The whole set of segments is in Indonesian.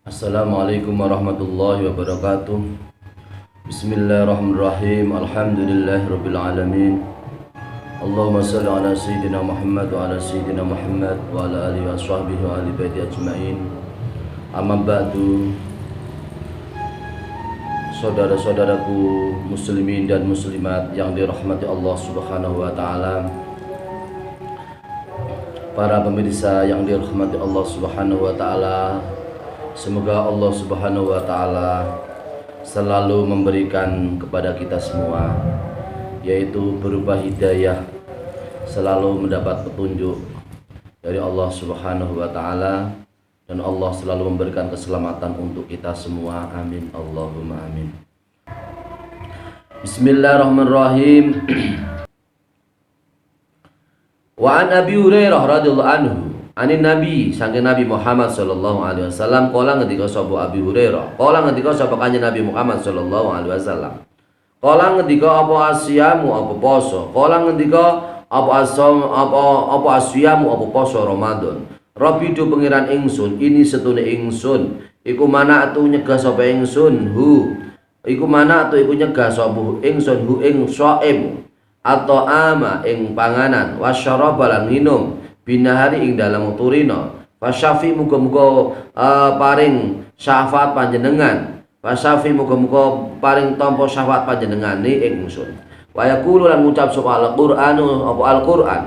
Assalamualaikum warahmatullahi wabarakatuh. Bismillahirrahmanirrahim. Alhamdulillahirabbil alamin. Allahumma shalli ala sayyidina Muhammad wa ala sayyidina Muhammad wa ala alihi washabbihi wa ali baiti ajmain. Amma ba'du. Saudara-saudaraku muslimin dan muslimat yang dirahmati Allah Subhanahu wa taala. Para pemirsa yang dirahmati Allah Subhanahu wa taala, semoga Allah Subhanahu wa taala selalu memberikan kepada kita semua, yaitu berupa hidayah, selalu mendapat petunjuk dari Allah Subhanahu wa taala, dan Allah selalu memberikan keselamatan untuk kita semua. Amin Allahumma amin. Bismillahirrahmanirrahim. Wa an Abi Hurairah radhiyallahu anhu anin Nabi, saking Nabi Muhammad sallallahu alaihi wasallam, kala ngendika sapa Abi Hurairah, kala ngendika sapa kanjeng Nabi Muhammad sallallahu alaihi wasallam, kala ngendika apa asyamu apa poso, kala ngendika apa asyamu apa poso Ramadan. Rabbi do pengiran ingsun, ini setune ingsun iku mana atu nyegah sapa ingsun hu, iku mana atu iku nyegah sapa ingsun hu ing shaim atau ama ing panganan, wasyaraba lan minum binahari ing dalam turina, fasyafi muga-muga paring syafaat panjenengan, fasyafi muga-muga paring tampa syafaat panjenengane ing ingsun. Wa yaqulu lan ngucap sapa Al-Qur'anu apa Al-Qur'an,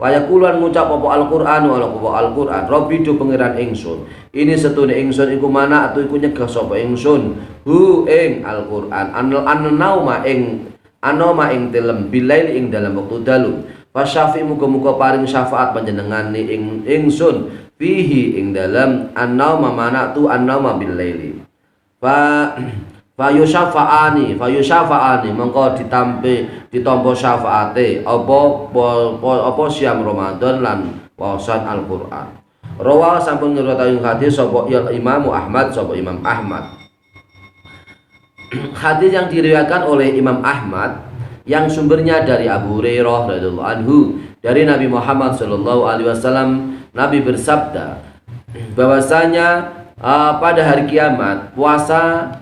wa yaqulu lan ngucap apa Al-Qur'anu apa Al-Qur'an, Rabbi do pangeran ingsun, ini setune ingsun iku mana atu iku nyegah sapa ingsun hu ing Al-Qur'an an-nauma ing tilem bilail ing dalam waktu dalu, fasyafi muga-muga paring syafaat panjenengane ing ingsun fihi ing dalam an-nauma manatu an-nauma bilaili. Fa yusyafa'ani mengko ditampa syafaate apa siam Ramadan lan waosan Al-Qur'an. Rawa sampun ngriwayatake hadis sapa Imam Ahmad, sapa Imam Ahmad. Hadis yang diriwayatkan oleh Imam Ahmad yang sumbernya dari Abu Hurairah radhiyallahu anhu, dari Nabi Muhammad sallallahu alaihi wasallam, Nabi bersabda bahwasanya pada hari kiamat puasa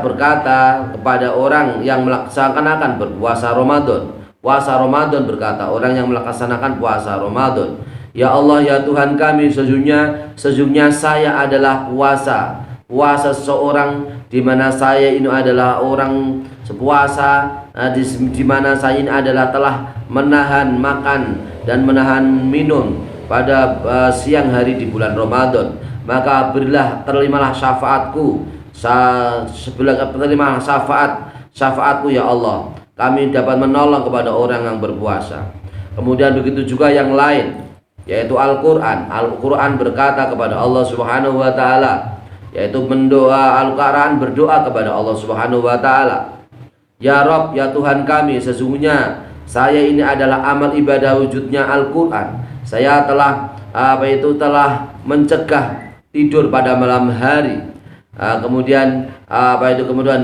berkata kepada orang yang melaksanakan berpuasa Ramadan. Puasa Ramadan berkata orang yang melaksanakan puasa Ramadan, ya Allah, ya Tuhan kami, sesungguhnya saya adalah puasa seseorang, di mana saya ini adalah orang sepuasa, di mana saya ini adalah telah menahan makan dan menahan minum pada siang hari di bulan Ramadan. Maka terimalah syafaatku, terimalah syafaatku ya Allah, kami dapat menolong kepada orang yang berpuasa. Kemudian begitu juga yang lain, yaitu Al-Quran berkata kepada Allah Subhanahu wa ta'ala, yaitu Al-Quran berdoa kepada Allah Subhanahu wa ta'ala, ya Rabb, ya Tuhan kami, sesungguhnya saya ini adalah amal ibadah wujudnya Al-Quran. Saya telah mencegah tidur pada malam hari, kemudian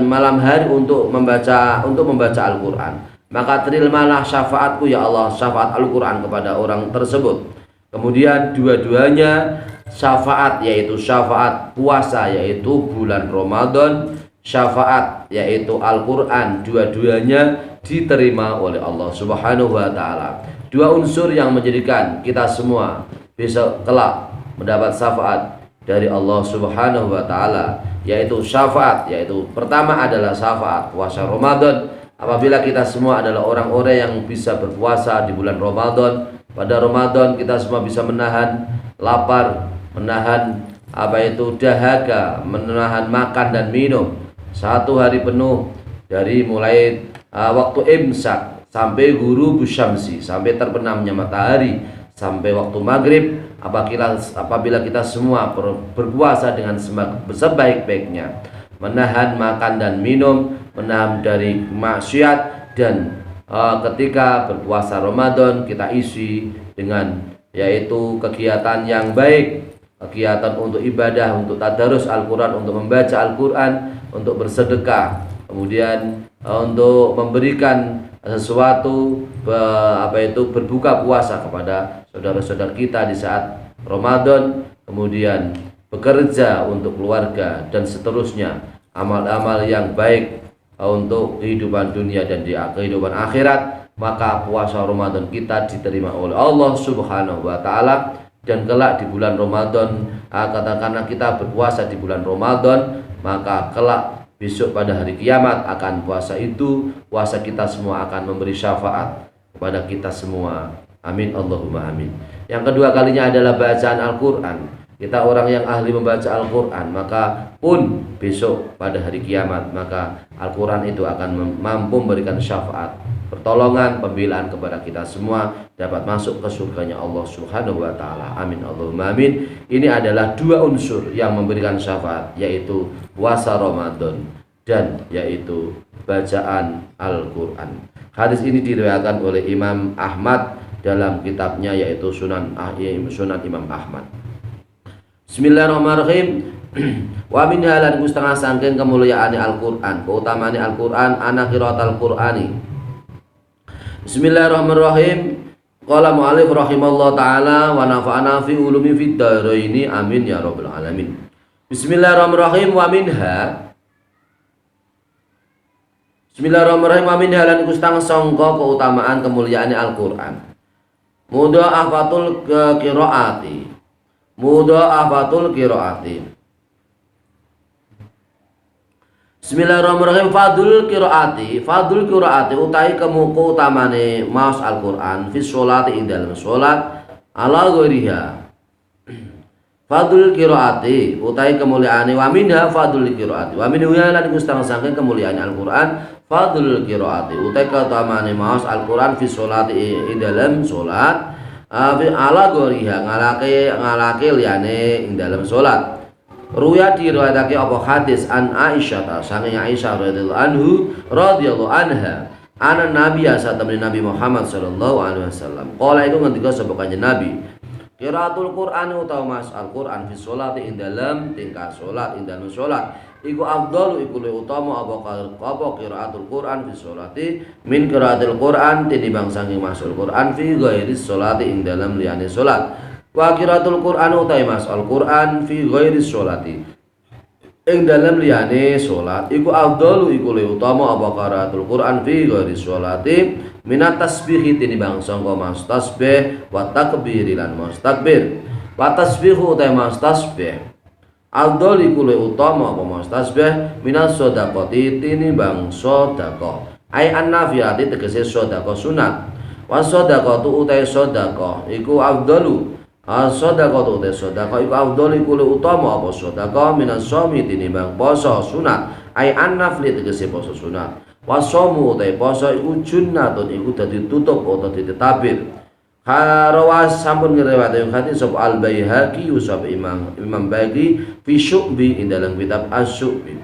malam hari untuk membaca Al-Quran. Maka terimalah syafaatku ya Allah, syafaat Al-Quran kepada orang tersebut. Kemudian dua-duanya syafaat, yaitu syafaat puasa yaitu bulan Ramadan, syafaat yaitu Al-Quran, dua-duanya diterima oleh Allah Subhanahu wa ta'ala. Dua unsur yang menjadikan kita semua besok kelak mendapat syafaat dari Allah Subhanahu wa ta'ala, yaitu syafaat, yaitu pertama adalah syafaat puasa Ramadan. Apabila kita semua adalah orang-orang yang bisa berpuasa di bulan Ramadan, pada Ramadan kita semua bisa menahan lapar, menahan dahaga, menahan makan dan minum satu hari penuh, dari mulai waktu imsak sampai ghurubus syamsi, sampai terbenamnya matahari, sampai waktu maghrib. Apabila kita semua berpuasa dengan sebaik-baiknya, menahan makan dan minum, menahan dari maksiat, dan ketika berpuasa Ramadan kita isi dengan yaitu kegiatan yang baik, kegiatan untuk ibadah, untuk tadarus Al-Quran, untuk membaca Al-Quran, untuk bersedekah, kemudian untuk memberikan sesuatu berbuka puasa kepada saudara-saudara kita di saat Ramadan, kemudian bekerja untuk keluarga dan seterusnya, amal-amal yang baik untuk kehidupan dunia dan di kehidupan akhirat, maka puasa Ramadan kita diterima oleh Allah Subhanahu wa taala. Dan kelak di bulan Ramadan, katakanlah kita berpuasa di bulan Ramadan, maka kelak besok pada hari kiamat akan puasa kita semua akan memberi syafaat kepada kita semua. Amin Allahumma amin. Yang kedua kalinya adalah bacaan Al-Quran. Kita orang yang ahli membaca Al-Quran, maka pun besok pada hari kiamat, maka Al-Quran itu akan mampu memberikan syafaat, pertolongan, pembelaan kepada kita semua, dapat masuk ke surganya Allah Subhanahu wa taala. Amin Allahumma amin. Ini adalah dua unsur yang memberikan syafaat, yaitu puasa Ramadan dan yaitu bacaan Al-Quran. Hadis ini diriwayatkan oleh Imam Ahmad dalam kitabnya yaitu Sunan Imam Ahmad. Bismillahirrahmanirrahim. Wa min halan setengah sangking kemuliaan Al-Qur'an, keutamaan Al-Qur'an, ana qiraat Al-Qur'ani. Bismillahirrahmanirrahim. Qala mu'allif rahimallahu taala wa nafa'ana fi ulumi fid dharaini amin ya rabbal alamin. Bismillahirrahmanirrahim. Bismillahirrahmanirrahim. Wa min halan setengah sangka keutamaan kemuliaan Al-Qur'an. Mudha'afatul qiraati. Mudha'afatul qiraati. Bismillahirrahmanirrahim. Fadul qiraati utai keutamane maos Al-Qur'an fi sholati ing dalem salat ala ghairiha. Fadul qiraati utai kemuliaane wa minha fadul qiraati. Wa minhu lan gustang saking kemuliaan Al-Qur'an fadul qiraati utai keutamane maos Al-Qur'an fi sholati ing dalem salat ala ghairiha ngalake liyane ing dalem salat. Ruya diriwayatake apa hadis an Aisyah saking Aisyah radhiyallahu anha ana nabi satamni Nabi Muhammad sallallahu alaihi wasallam qala itu ngendika sapa kanjeng Nabi qiraatul Qur'an utawa mas Al-Qur'an fi sholati ing dalem tingkah salat ing dalem salat iku afdalu iku luwih utama apa qiraatul Qur'an fi sholati min qiraatil Qur'an tinimbang saking masul Qur'an fi ghairi sholati ing dalem liyane salat. Wa qiraatul Qur'an utai mas Al-Qur'an fi ghairi sholati ing dalem liyane salat iku afdalu iku luwih utama apa qiraatul Qur'an fi ghairi sholati minat tasbih tinimbang sangka mas tasbih wa takbir lan mas takbir. Wa tasbihu utai mas tasbih afdal iku luwih utama apa mas tasbih minat sedaqati tinimbang sedekah ai an-nafiyati tegese sedekah sunat. Wa sedaqatu utai sedekah iku afdalu sedekah tu sedekah iku afdal iku luwih utama apa sedekah minas shaumi tinimbang poso sunat ai an-nafli tegese poso sunat. Wasomu utai poso iku junnatun iku dadi tutup atau dadi tabir. Harawas sampun ngriwayatake hadis sapa Al-Baihaqi sapa Imam Baihaqi fi Syu'bi ing dalam kitab Asy-Syu'bi.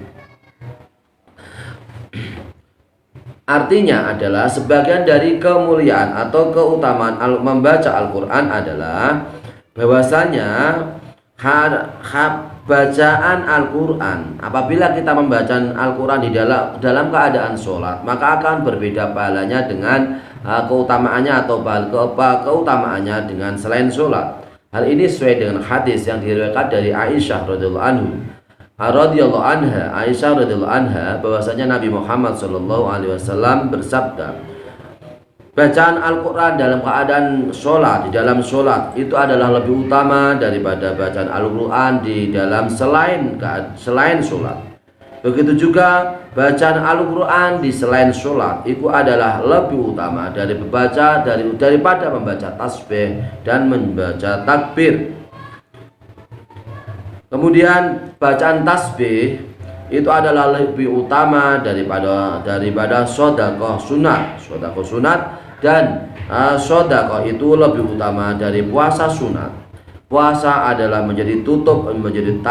Artinya adalah sebagian dari kemuliaan atau keutamaan membaca Al-Qur'an adalah bahwasanya bacaan Al-Qur'an, apabila kita membaca Al-Qur'an di dalam keadaan sholat, maka akan berbeda pahalanya dengan keutamaannya atau keutamaannya dengan selain sholat. Hal ini sesuai dengan hadis yang diriwayatkan dari Aisyah radhiyallahu anha. Aisyah radhiyallahu anha bahwasanya Nabi Muhammad sallallahu alaihi wasallam bersabda, bacaan Al-Qur'an dalam keadaan sholat, di dalam sholat itu adalah lebih utama daripada bacaan Al-Qur'an di dalam selain sholat. Begitu juga bacaan Al-Qur'an di selain sholat itu adalah lebih utama daripada membaca tasbih dan membaca takbir. Kemudian bacaan tasbih itu adalah lebih utama daripada sedekah sunat dan sedekah itu lebih utama dari puasa sunat. Puasa adalah menjadi tutup, menjadi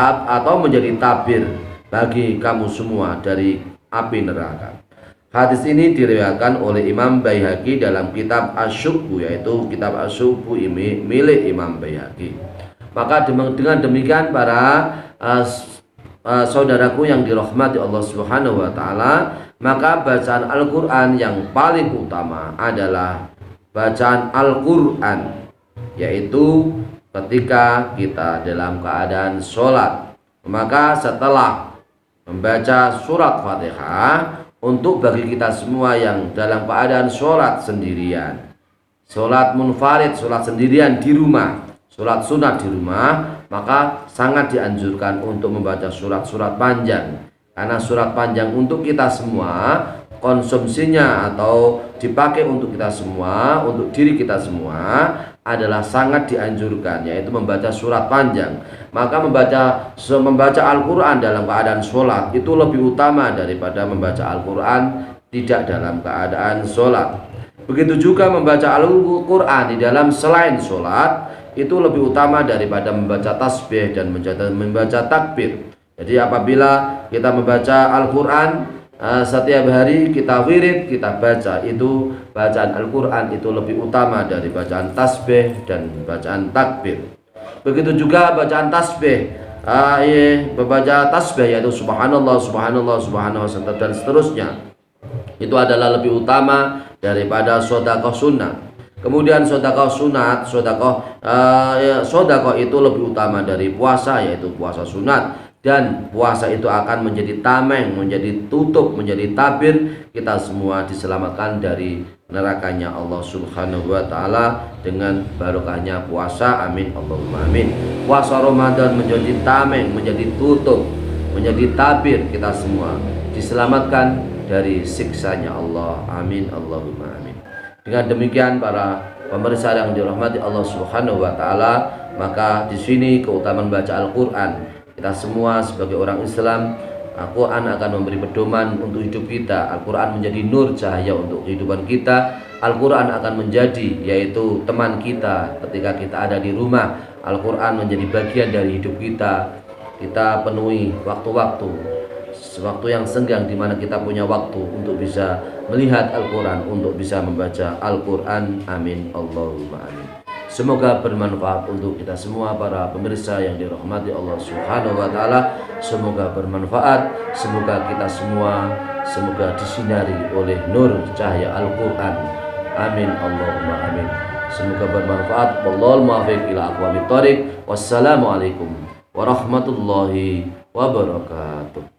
tabir bagi kamu semua dari api neraka. Hadis ini diriwayatkan oleh Imam Baihaqi dalam kitab Asy-Syu'bu, yaitu kitab Asy-Syu'bu milik Imam Baihaqi. Maka dengan demikian para saudaraku yang dirahmati Allah Subhanahu wa taala, maka bacaan Al-Qur'an yang paling utama adalah bacaan Al-Qur'an, yaitu ketika kita dalam keadaan sholat. Maka setelah membaca surat Fatihah, untuk bagi kita semua yang dalam keadaan sholat sendirian, sholat munfarid, sholat sendirian di rumah, sholat sunat di rumah, maka sangat dianjurkan untuk membaca surat-surat panjang. Karena surat panjang untuk kita semua, konsumsinya atau dipakai untuk kita semua, untuk diri kita semua adalah sangat dianjurkan, yaitu membaca surat panjang. Maka membaca Al-Quran dalam keadaan sholat itu lebih utama daripada membaca Al-Quran tidak dalam keadaan sholat. Begitu juga membaca Al-Quran di dalam selain sholat itu lebih utama daripada membaca tasbih dan membaca takbir. Jadi apabila kita membaca Al-Quran setiap hari, kita wirid, kita baca, itu bacaan Al-Quran itu lebih utama dari bacaan tasbih dan bacaan takbir. Begitu juga bacaan tasbih, membaca tasbih yaitu subhanallah, subhanallah, subhanallah dan seterusnya, itu adalah lebih utama daripada sedekah sunnah. Kemudian sedekah sunat, sedekah itu lebih utama dari puasa, yaitu puasa sunat. Dan puasa itu akan menjadi tameng, menjadi tutup, menjadi tabir kita semua diselamatkan dari nerakanya Allah Subhanahu wa Ta'ala dengan barokahnya puasa. Amin Allahumma amin. Puasa Ramadan menjadi tameng, menjadi tutup, menjadi tabir kita semua diselamatkan dari siksanya Allah. Amin Allahumma amin. Dengan demikian para pemirsa yang dirahmati Allah Subhanahu wa Ta'ala, maka di sini keutamaan baca Al-Quran. Kita semua sebagai orang Islam, Al-Quran akan memberi pedoman untuk hidup kita. Al-Quran menjadi nur cahaya untuk kehidupan kita. Al-Quran akan menjadi yaitu teman kita ketika kita ada di rumah. Al-Quran menjadi bagian dari hidup kita. Kita penuhi waktu-waktu yang senggang di mana kita punya waktu untuk bisa melihat Al-Quran, untuk bisa membaca Al-Quran. Amin Allahumma amin. Semoga bermanfaat untuk kita semua para pemirsa yang dirahmati Allah Subhanahu wa Ta'ala. Semoga bermanfaat, semoga kita semua disinari oleh nur cahaya Al-Quran. Amin Allahumma amin. Semoga bermanfaat. Wallahul muwaffiq ila aqwamit thoriq. Wassalamualaikum warahmatullahi wabarakatuh.